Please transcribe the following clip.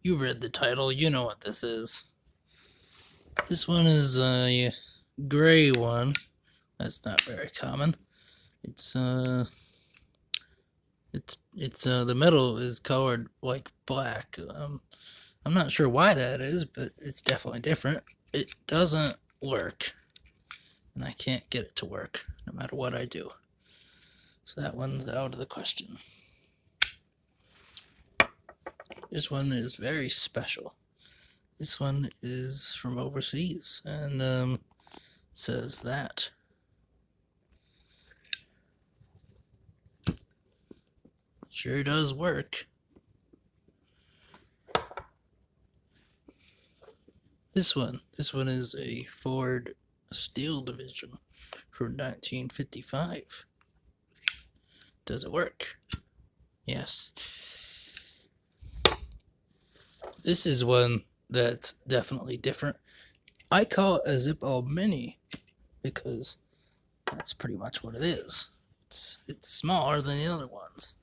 You read the title, you know what this is. This one is a gray one. That's not very common. It's the metal is colored like black. I'm not sure why that is, but it's definitely different. It doesn't work, and I can't get it to work no matter what I do. So that one's out of the question. This one is very special. This one is from overseas, and says that. Sure does work. This one is a Ford Steel Division from 1955. Does it work? Yes. This is one that's definitely different. I call it a Zippo Mini because that's pretty much what it is. It's smaller than the other ones.